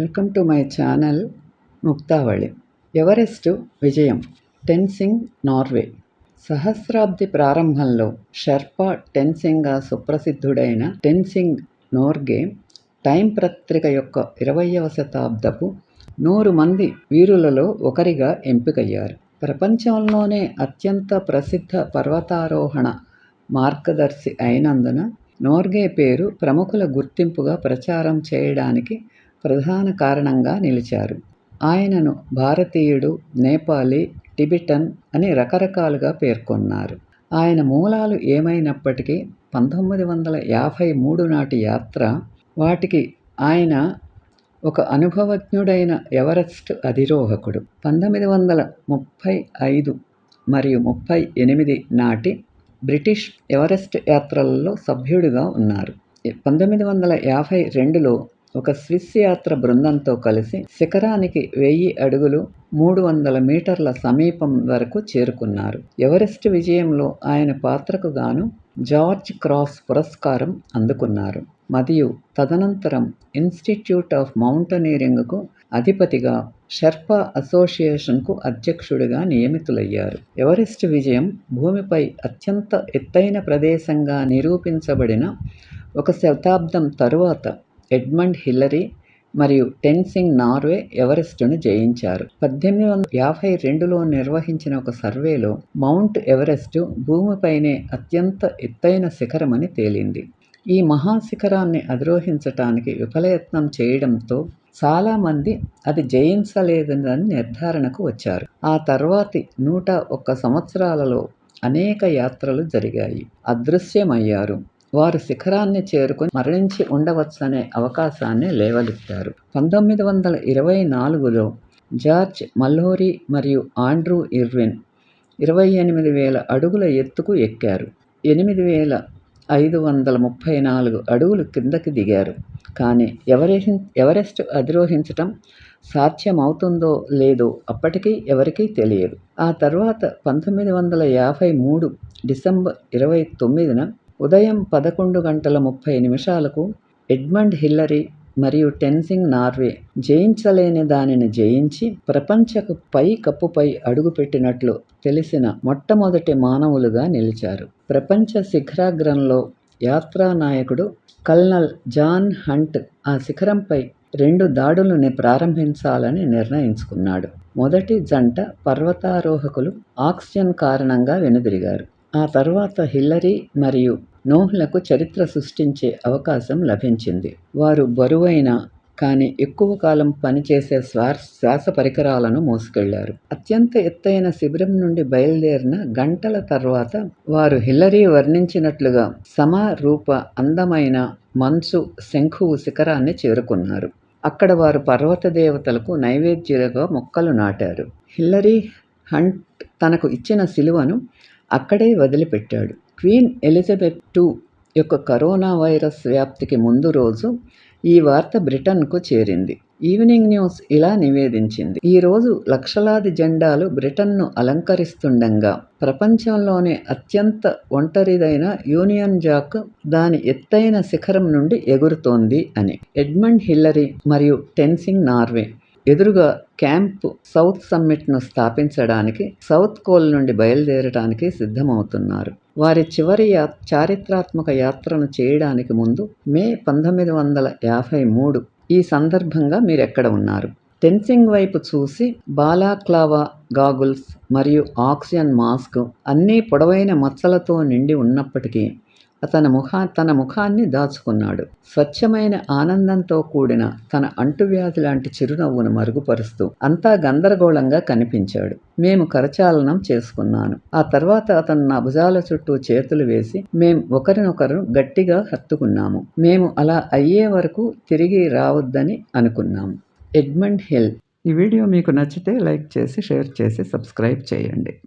Welcome to my channel Muktavali. Everest విజయం. టెన్సింగ్, నార్వే. సహస్రాబ్ది ప్రారంభంలో షెర్పా టెన్సింగ్గా సుప్రసిద్ధుడైన టెన్సింగ్ నోర్గే టైమ్ పత్రిక యొక్క 20వ శతాబ్దపు 100 మంది వీరులలో ఒకరిగా ఎంపికయ్యారు. ప్రపంచంలోనే అత్యంత ప్రసిద్ధ పర్వతారోహణ మార్గదర్శి అయినందున నోర్గే పేరు ప్రముఖుల గుర్తింపుగా ప్రచారం చేయడానికి ప్రధాన కారణంగా నిలిచారు. ఆయనను భారతీయుడు, నేపాలీ, టిబెటన్ అని రకరకాలుగా పేర్కొన్నారు. ఆయన మూలాలు ఏమైనప్పటికీ 1953 నాటి యాత్ర, వాటికి ఆయన ఒక అనుభవజ్ఞుడైన ఎవరెస్ట్ అధిరోహకుడు. 1935 మరియు 38 నాటి బ్రిటిష్ ఎవరెస్ట్ యాత్రలలో సభ్యుడిగా ఉన్నారు. 1952లో ఒక స్విస్ యాత్ర బృందంతో కలిసి శిఖరానికి 1000 అడుగులు 300 మీటర్ల సమీపం వరకు చేరుకున్నారు. ఎవరెస్ట్ విజయంలో ఆయన పాత్రకు గాను జార్జ్ క్రాస్ పురస్కారం అందుకున్నారు మరియు తదనంతరం ఇన్స్టిట్యూట్ ఆఫ్ మౌంటనీరింగ్కు అధిపతిగా, షెర్పా అసోసియేషన్కు అధ్యక్షుడిగా నియమితులయ్యారు. ఎవరెస్ట్ విజయం భూమిపై అత్యంత ఎత్తైన ప్రదేశంగా నిరూపించబడిన ఒక శతాబ్దం తరువాత ఎడ్మండ్ హిల్లరీ మరియు టెన్సింగ్ నార్వే ఎవరెస్టును జయించారు. 1852లో నిర్వహించిన ఒక సర్వేలో మౌంట్ ఎవరెస్టు భూమిపైనే అత్యంత ఎత్తైన శిఖరమని తేలింది. ఈ మహాశిఖరాన్ని అధిరోహించటానికి విఫలయత్నం చేయడంతో చాలామంది అది జయించలేదని నిర్ధారణకు వచ్చారు. ఆ తర్వాతి 101 సంవత్సరాలలో అనేక యాత్రలు జరిగాయి. అదృశ్యమయ్యారు. వారు శిఖరాన్ని చేరుకుని మరణించి ఉండవచ్చనే అవకాశాన్ని లేవనెత్తారు. 1924లో జార్జ్ మల్లోరీ మరియు ఆండ్రూ ఇర్విన్ 28,000 అడుగుల ఎత్తుకు ఎక్కారు. 8,534 అడుగులు కిందకి దిగారు. కానీ ఎవరెస్ట్ అధిరోహించటం సాధ్యమవుతుందో లేదో అప్పటికీ ఎవరికీ తెలియదు. ఆ తర్వాత 1953 డిసెంబర్ 29న ఉదయం 11:30 ఎడ్మండ్ హిల్లరీ మరియు టెన్సింగ్ నార్వే జయించలేని దానిని జయించి ప్రపంచపు పై కప్పుపై అడుగుపెట్టినట్లు తెలిసిన మొట్టమొదటి మానవులుగా నిలిచారు. ప్రపంచ శిఖరాగ్రంలో యాత్రా నాయకుడు కల్నల్ జాన్ హంట్ ఆ శిఖరంపై 2 దాడులను ప్రారంభించాలని నిర్ణయించుకున్నాడు. మొదటి జంట పర్వతారోహకులు ఆక్సిజన్ కారణంగా వెనుదిరిగారు. ఆ తర్వాత హిల్లరీ మరియు నోహ్లకు చరిత్ర సృష్టించే అవకాశం లభించింది. వారు బరువైన కానీ ఎక్కువ కాలం పనిచేసే శ్వాస పరికరాలను మోసుకెళ్లారు. అత్యంత ఎత్తైన శిబిరం నుండి బయలుదేరిన గంటల తర్వాత వారు హిల్లరీ వర్ణించినట్లుగా సమరూప అందమైన మంచు శంఖువు శిఖరాన్ని చేరుకున్నారు. అక్కడ వారు పర్వత దేవతలకు నైవేద్యాలుగా మొక్కలు నాటారు. హిల్లరీ హంట్ తనకు ఇచ్చిన శిలువను అక్కడే వదిలిపెట్టాడు. క్వీన్ ఎలిజబెత్ II యొక్క కరోనా వైరస్ వ్యాప్తికి ముందు రోజు ఈ వార్త బ్రిటన్కు చేరింది. ఈవినింగ్ న్యూస్ ఇలా నివేదించింది: ఈ రోజు లక్షలాది జెండాలు బ్రిటన్ను అలంకరిస్తుండగా ప్రపంచంలోనే అత్యంత ఒంటరిదైన యూనియన్ జాక్ దాని ఎత్తైన శిఖరం నుండి ఎగురుతోంది అని. ఎడ్మండ్ హిల్లరీ మరియు టెన్సింగ్ నార్వే ఎదురుగా క్యాంప్ సౌత్ సమ్మిట్ను స్థాపించడానికి సౌత్ పోల్ నుండి బయలుదేరడానికి సిద్ధమవుతున్నారు. వారి చివరి చారిత్రాత్మక యాత్రను చేయడానికి ముందు మే 1953. ఈ సందర్భంగా మీరెక్కడ ఉన్నారు? టెన్సింగ్ వైపు చూసి బాలాక్లావా గాగుల్స్ మరియు ఆక్సిజన్ మాస్క్ అన్నీ పొడవైన మచ్చలతో నిండి ఉన్నప్పటికీ తన ముఖాన్ని దాచుకున్నాడు. స్వచ్ఛమైన ఆనందంతో కూడిన తన అంటువ్యాధి లాంటి చిరునవ్వును మరుగుపరుస్తూ అంతా గందరగోళంగా కనిపించాడు. మేము కరచాలనం చేసుకున్నాను. ఆ తర్వాత అతను నా భుజాల చుట్టూ చేతులు వేసి మేం ఒకరినొకరు గట్టిగా హత్తుకున్నాము. మేము అలా అయ్యే వరకు తిరిగి రావద్దని అనుకున్నాము. Edmund hill. ఈ వీడియో మీకు నచ్చితే లైక్ చేసి, షేర్ చేసి, సబ్స్క్రైబ్ చేయండి.